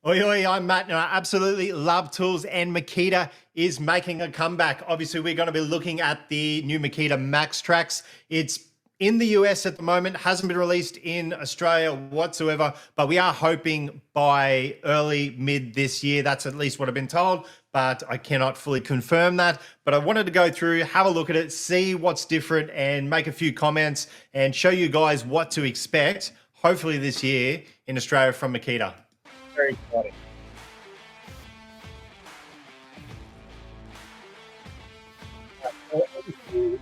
Oi, oi, I'm Matt, and I absolutely love tools, and Makita is making a comeback. Obviously, we're going to be looking at the new Makita MAKTRAK. It's in the US at the moment, hasn't been released in Australia whatsoever, but we are hoping by early mid this year. That's at least what I've been told, but I cannot fully confirm that. But I wanted to go through, have a look at it, see what's different, and make a few comments and show you guys what to expect, hopefully this year in Australia from Makita. Very exciting.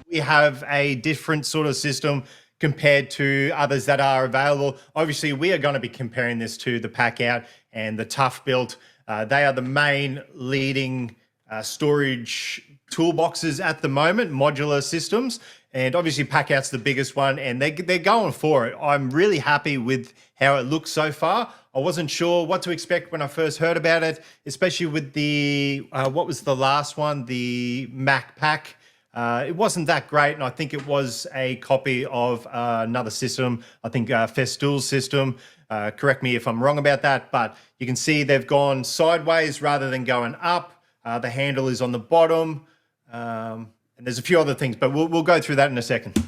We have a different sort of system compared to others that are available. Obviously, we are going to be comparing this to the Pack Out and the Tough Built. They are the main leading storage toolboxes at the moment, modular systems. And obviously, Pack Out's the biggest one, and they're going for it. I'm really happy with how it looks so far. I wasn't sure what to expect when I first heard about it, especially with the, what was the last one? The Mac Pack. It wasn't that great, and I think it was a copy of another system, I think Festool's system. Correct me if I'm wrong about that, but you can see they've gone sideways rather than going up. The handle is on the bottom, and there's a few other things, but we'll go through that in a second.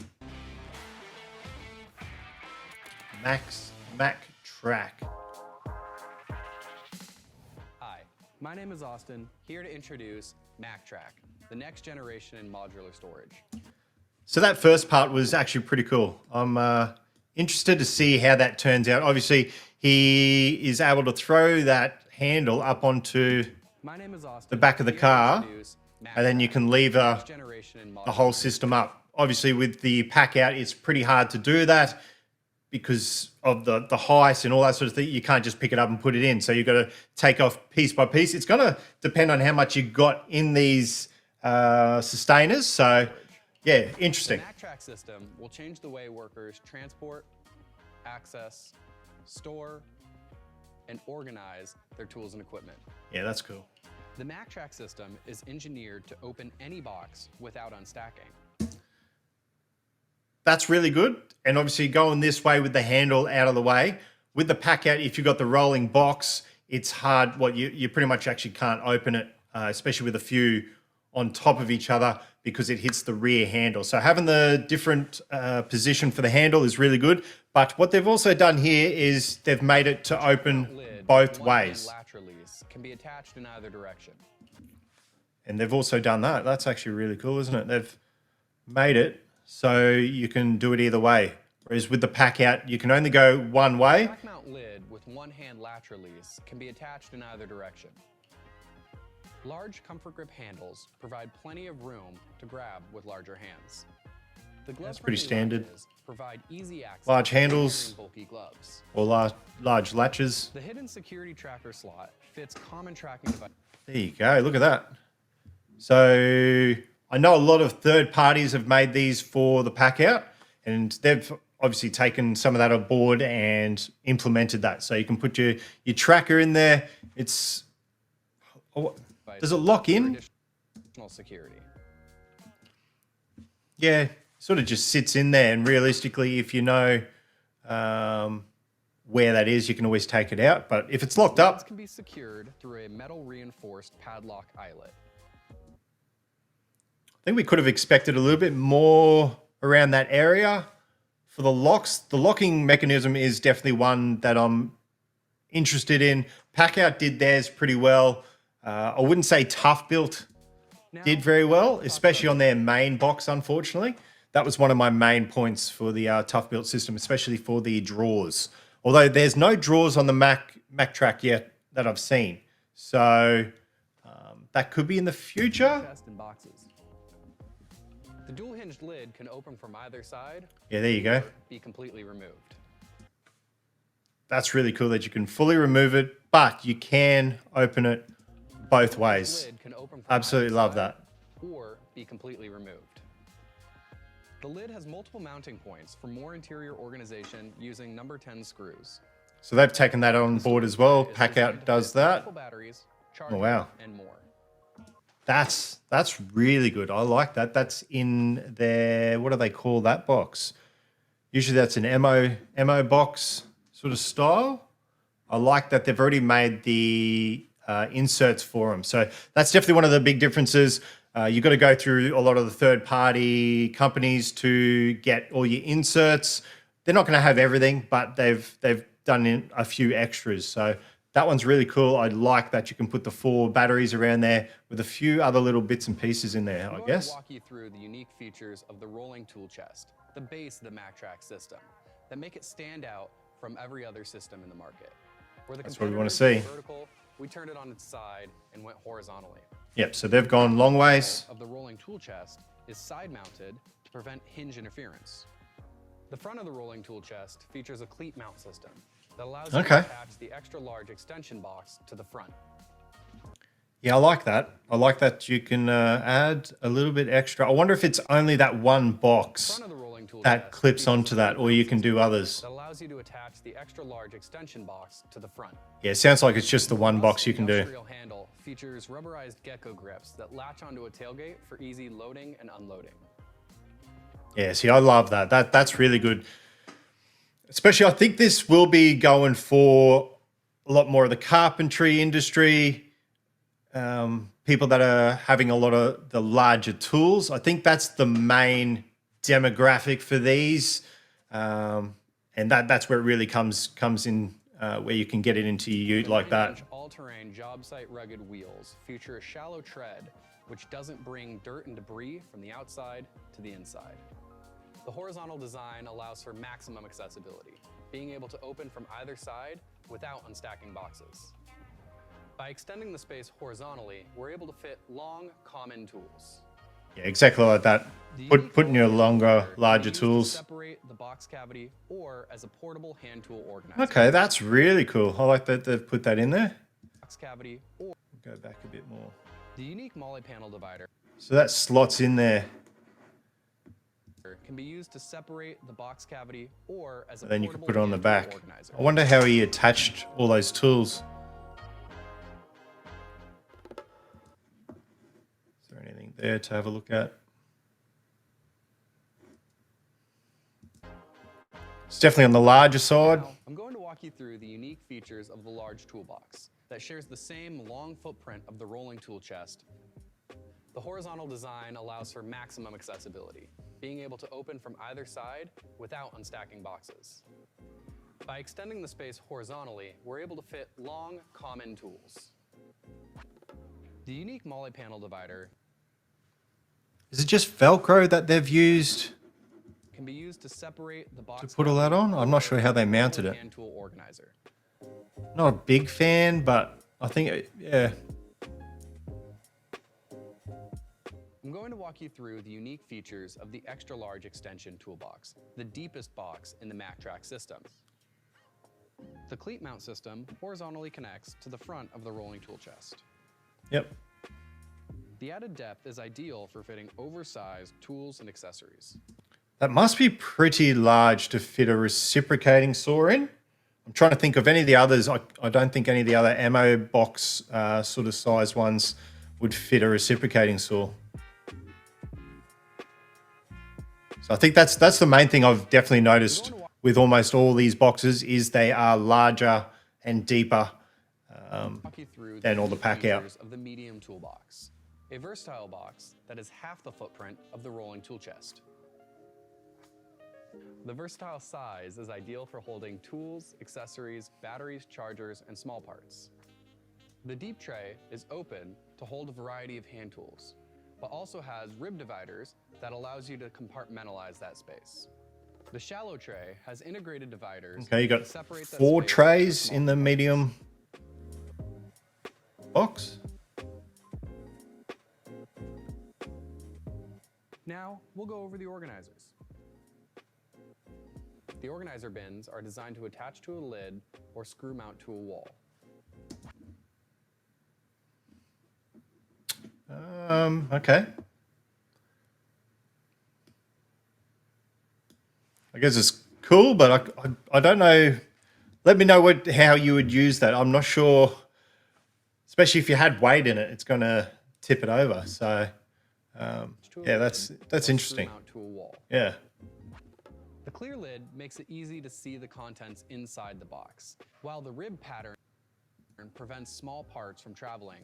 MAKTRAK. Hi, my name is Austin, here to introduce MAKTRAK, the next generation in modular storage. So that first part was actually pretty cool. I'm interested to see how that turns out. Obviously, he is able to throw that handle up onto the back of the car, and then you can lever the whole system up. Obviously, with the Pack Out, it's pretty hard to do that because of the height and all that sort of thing. You can't just pick it up and put it in. So you've got to take off piece by piece. It's going to depend on how much you got in these sustainers. So yeah, interesting. The MAKTRAK system will change the way workers transport, access, store, and organize their tools and equipment. Yeah, that's cool. The MAKTRAK system is engineered to open any box without unstacking. That's really good. And obviously going this way with the handle out of the way. With the Pack Out, if you've got the rolling box, it's hard. Well, you pretty much actually can't open it, especially with a few on top of each other, because it hits the rear handle. So having the different position for the handle is really good. But what they've also done here is they've made it to open both ways. Latch release can be attached in either direction. And they've also done that. That's actually really cool, isn't it? They've made it so you can do it either way. Whereas with the Pack Out, you can only go one way. The back mount lid with one-hand latch release can be attached in either direction. Large comfort grip handles provide plenty of room to grab with larger hands. The That's pretty standard. Provide easy access large handles bulky gloves. or large latches. The hidden security tracker slot fits common tracking devices. There you go. Look at that. So I know a lot of third parties have made these for the Pack Out, and they've obviously taken some of that on board and implemented that. So you can put your tracker in there. It's does it lock in? Additional security. Yeah, sort of just sits in there, and realistically, if you know where that is, you can always take it out. But if it's locked up, it can be secured through a metal reinforced padlock eyelet. I think we could have expected a little bit more around that area for the locks. The locking mechanism is definitely one that I'm interested in. Pack Out did theirs pretty well. I wouldn't say Tough Built did very well, especially on their main box, unfortunately. That was one of my main points for the Tough Built system, especially for the drawers. Although there's no drawers on the MAKTRAK yet that I've seen. So that could be in the future. The dual hinged lid can open from either side. Yeah, there you go. Be completely removed. That's really cool that you can fully remove it, but you can open it both ways. Absolutely love that. Or be completely removed. The lid has multiple mounting points for more interior organization using number 10 screws. So they've taken that on board as well. Pack Out does that. Oh, wow. And more. That's really good. I like that. That's in their, what do they call that box? Usually that's an MO box sort of style. I like that they've already made the inserts for them. So that's definitely one of the big differences. You've got to go through a lot of the third-party companies to get all your inserts. They're not going to have everything, but they've done in a few extras. So that one's really cool. I like that you can put the 4 batteries around there with a few other little bits and pieces in there, I guess. I'm going to walk you through the unique features of the rolling tool chest, the base of the MAKTRAK system, that make it stand out from every other system in the market. Where the That's what we want to competitors see. were vertical, we turned it on its side and went horizontally. Yep, so they've gone long ways. Of the rolling tool chest is side mounted to prevent hinge interference. The front of the rolling tool chest features a cleat mount system that allows you to attach the extra large extension box to the front. Yeah, I like that. I like that you can add a little bit extra. I wonder if it's only that one box that clips onto that, or you can do others. That allows you to attach the extra large extension box to the front. Yeah, it sounds like it's just the one box you can do. The industrial handle features rubberized gecko grips that latch onto a tailgate for easy loading and unloading. Yeah, see, I love that. That's really good. Especially, I think this will be going for a lot more of the carpentry industry, people that are having a lot of the larger tools. I think that's the main demographic for these, and that's where it really comes in, where you can get it into your ute like that. All-terrain job site rugged wheels feature a shallow tread, which doesn't bring dirt and debris from the outside to the inside. The horizontal design allows for maximum accessibility, being able to open from either side without unstacking boxes. By extending the space horizontally, we're able to fit long, common tools. Yeah, exactly like that. Putting your longer, larger tools. Separate the box cavity or as a portable hand tool organizer. Okay, that's really cool. I like that they've put that in there. Box cavity or go back a bit more. The unique multi-panel divider. So that slots in there. Can be used to separate the box cavity or as a then you can put it on the back. I wonder how he attached all those tools. Is there anything there to have a look at? It's definitely on the larger side. Now, I'm going to walk you through the unique features of the large toolbox that shares the same long footprint of the rolling tool chest. The horizontal design allows for maximum accessibility, being able to open from either side without unstacking boxes. By extending the space horizontally, we're able to fit long, common tools. The unique multi-panel divider is it just Velcro that they've used? Can be used to separate the box to put all that on? I'm not sure how they mounted it. Hand tool organizer. Not a big fan, but I think, yeah. I'm going to walk you through the unique features of the extra large extension toolbox, the deepest box in the MAKTRAK system. The cleat mount system horizontally connects to the front of the rolling tool chest. Yep. The added depth is ideal for fitting oversized tools and accessories. That must be pretty large to fit a reciprocating saw in. I'm trying to think of any of the others. I don't think any of the other ammo box sort of size ones would fit a reciprocating saw. So I think that's the main thing I've definitely noticed with almost all these boxes is they are larger and deeper than all the pack out. Of the medium toolbox, a versatile box that is half the footprint of the rolling tool chest. The versatile size is ideal for holding tools, accessories, batteries, chargers, and small parts. The deep tray is open to hold a variety of hand tools, but also has rib dividers that allows you to compartmentalize that space. The shallow tray has integrated dividers. Okay, you got 4 trays in the medium box. Now, we'll go over the organizers. The organizer bins are designed to attach to a lid or screw mount to a wall. Okay. I guess it's cool, but I don't know. Let me know how you would use that. I'm not sure, especially if you had weight in it, it's going to tip it over. So, yeah, that's interesting. To a wall. Yeah. The clear lid makes it easy to see the contents inside the box, while the rib pattern prevents small parts from traveling.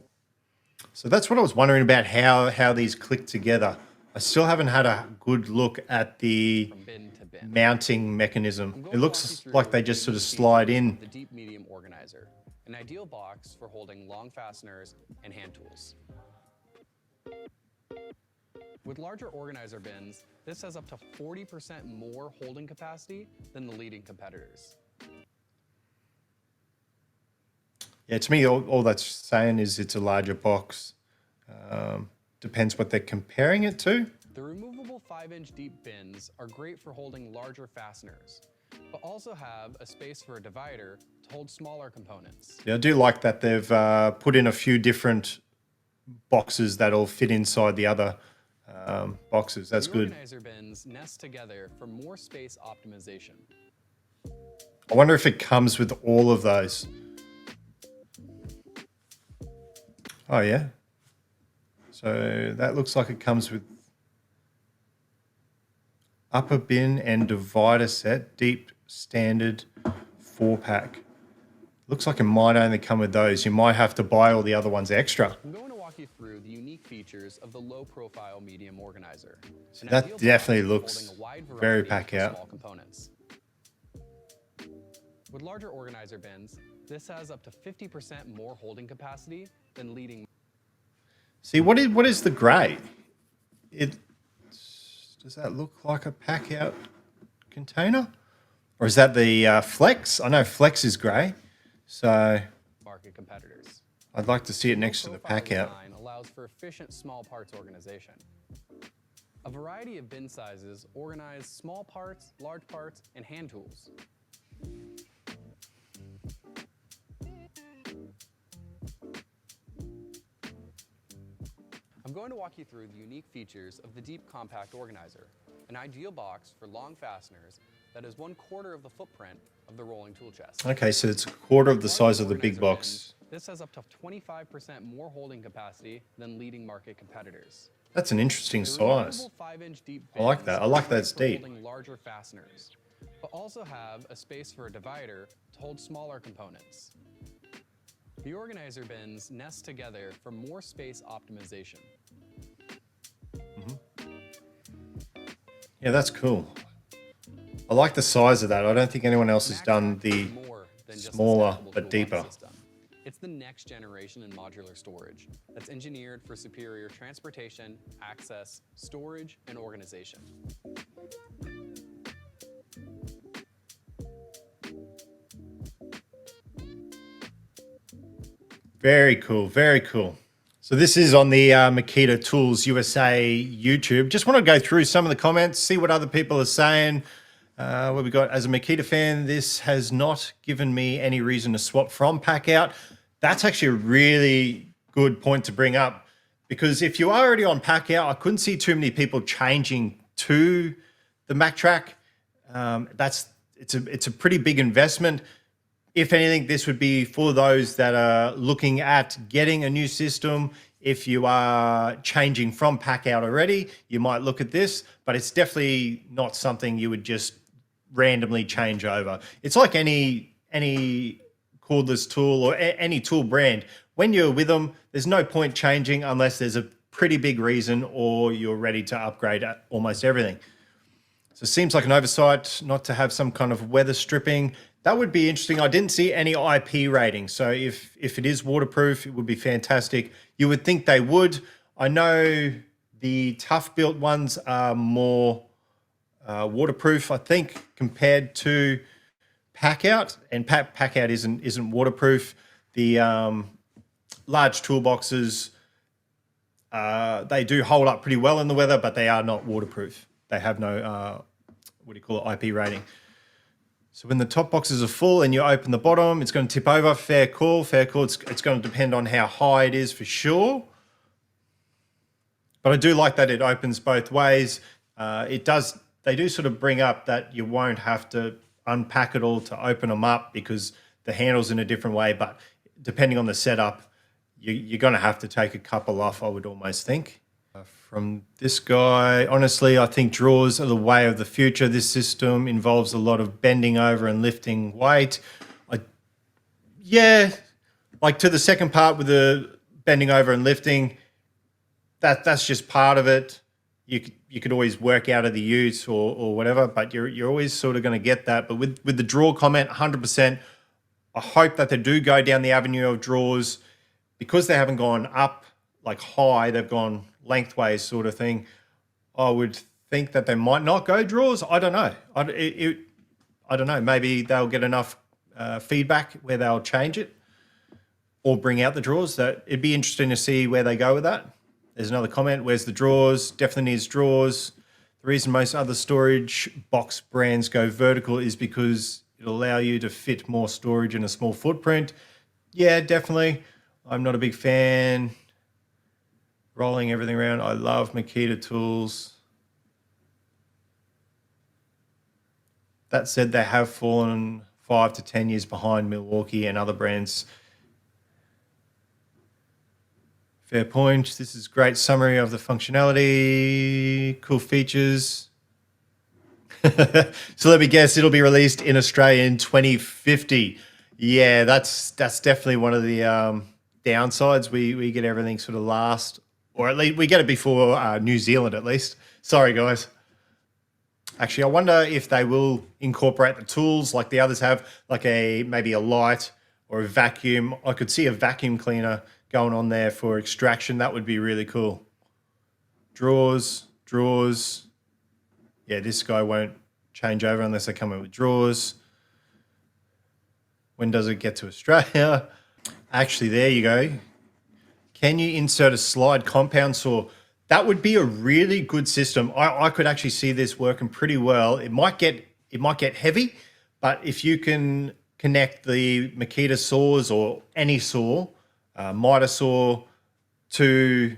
So that's what I was wondering about, how these click together. I still haven't had a good look at the From bin to bin. mounting mechanism. It looks like they just sort of slide in. The deep medium organizer, an ideal box for holding long fasteners and hand tools. With larger organizer bins, this has up to 40% more holding capacity than the leading competitors. Yeah, to me, all that's saying is it's a larger box. Depends what they're comparing it to. The removable 5-inch deep bins are great for holding larger fasteners, but also have a space for a divider to hold smaller components. Yeah, I do like that they've put in a few different boxes that'll fit inside the other boxes. That's good. Organizer bins nest together for more space optimization. I wonder if it comes with all of those. Oh, yeah. So that looks like it comes with upper bin and divider set, deep standard 4-pack. Looks like it might only come with those. You might have to buy all the other ones extra. I'm going to walk you through the unique features of the low-profile medium organizer. So that definitely looks very pack out. Small components. With larger organizer bins, this has up to 50% more holding capacity than leading. See, what is the grey? Does that look like a pack out container? Or is that the Flex? I know Flex is grey. So Market competitors. I'd like to see it next to the pack out. Design allows for efficient small parts organization. A variety of bin sizes organize small parts, large parts, and hand tools. I'm going to walk you through the unique features of the Deep Compact Organizer, an ideal box for long fasteners that is 1/4 of the footprint of the rolling tool chest. Okay, so it's a quarter of the size of the big box. This has up to 25% more holding capacity than leading market competitors. That's an interesting size. 5-inch deep I like that. I like that it's deep. Holding larger fasteners, but also have a space for a divider to hold smaller components. The organizer bins nest together for more space optimization. Yeah, that's cool. I like the size of that. I don't think anyone else has done the More than just a smaller stackable but toolbox deeper. system. It's the next generation in modular storage that's engineered for superior transportation, access, storage, and organization. Very cool, very cool. So this is on the Makita Tools USA YouTube. Just want to go through some of the comments, see what other people are saying. What we got, as a Makita fan, this has not given me any reason to swap from pack out. That's actually a really good point to bring up, because if you're already on pack out, I couldn't see too many people changing to the MAKTRAK. It's a pretty big investment. If anything, this would be for those that are looking at getting a new system. If you are changing from pack out already, you might look at this, but it's definitely not something you would just randomly change over. It's like any cordless tool or any tool brand. When you're with them, there's no point changing unless there's a pretty big reason or you're ready to upgrade almost everything. So it seems like an oversight not to have some kind of weather stripping. That would be interesting. I didn't see any IP rating. So if it is waterproof, it would be fantastic. You would think they would. I know the tough built ones are more waterproof, I think, compared to pack out. And pack out isn't waterproof. The large toolboxes, they do hold up pretty well in the weather, but they are not waterproof. They have no, IP rating. So when the top boxes are full and you open the bottom, it's going to tip over. Fair call, fair call. It's going to depend on how high it is for sure. But I do like that it opens both ways. They do sort of bring up that you won't have to unpack it all to open them up because the handle's in a different way. But depending on the setup, you're going to have to take a couple off, I would almost think. From this guy, honestly, I think drawers are the way of the future. This system involves a lot of bending over and lifting weight. Yeah, like to the second part with the bending over and lifting, that's just part of it. You could always work out of the use or whatever, but you're always sort of going to get that. But with the drawer comment, 100%. I hope that they do go down the avenue of drawers because they haven't gone up like high. They've gone lengthways sort of thing. I would think that they might not go drawers. I don't know. I don't know. Maybe they'll get enough feedback where they'll change it or bring out the drawers. That it'd be interesting to see where they go with that. There's another comment. Where's the drawers? Definitely needs drawers. The reason most other storage box brands go vertical is because it'll allow you to fit more storage in a small footprint. Yeah, definitely. I'm not a big fan. Rolling everything around. I love Makita tools. That said, they have fallen 5 to 10 years behind Milwaukee and other brands. Fair point. This is a great summary of the functionality, cool features. So let me guess, it'll be released in Australia in 2050. Yeah, that's definitely one of the downsides. We get everything sort of last, or at least we get it before New Zealand at least. Sorry, guys. Actually, I wonder if they will incorporate the tools like the others have, like maybe a light or a vacuum. I could see a vacuum cleaner going on there for extraction. That would be really cool. Drawers. Yeah, this guy won't change over unless they come in with drawers. When does it get to Australia? Actually, there you go. Can you insert a slide compound saw? That would be a really good system. I could actually see this working pretty well. It might get heavy, but if you can connect the Makita saws or any saw, miter saw, to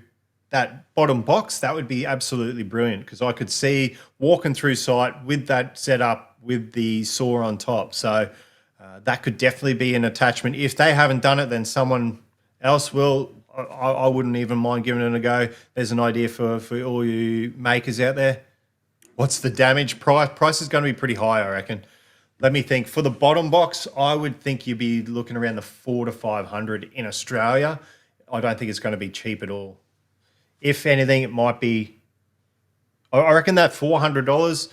that bottom box, that would be absolutely brilliant because I could see walking through site with that setup with the saw on top. So that could definitely be an attachment. If they haven't done it, then someone else will. I wouldn't even mind giving it a go. There's an idea for all you makers out there. What's the damage price? Price is going to be pretty high, I reckon. Let me think. For the bottom box, I would think you'd be looking around the 400 to 500 in Australia. I don't think it's going to be cheap at all. If anything, it might be, I reckon that $400.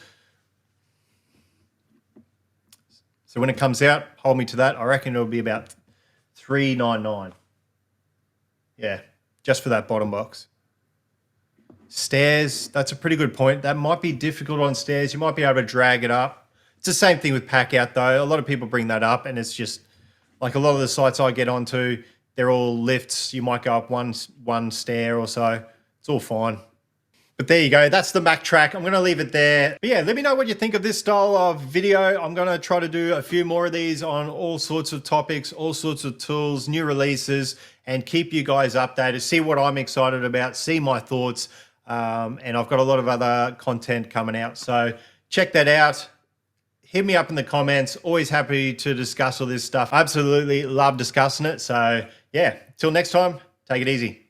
So when it comes out, hold me to that. I reckon it'll be about $399. Yeah, just for that bottom box. Stairs, that's a pretty good point. That might be difficult on stairs. You might be able to drag it up. It's the same thing with pack out though. A lot of people bring that up and it's just like a lot of the sites I get onto, they're all lifts. You might go up one stair or so. It's all fine. But there you go. That's the MAKTRAK. I'm going to leave it there. But yeah, let me know what you think of this style of video. I'm going to try to do a few more of these on all sorts of topics, all sorts of tools, new releases, and keep you guys updated. See what I'm excited about, see my thoughts. And I've got a lot of other content coming out. So check that out. Hit me up in the comments. Always happy to discuss all this stuff. Absolutely love discussing it. So yeah, till next time, take it easy.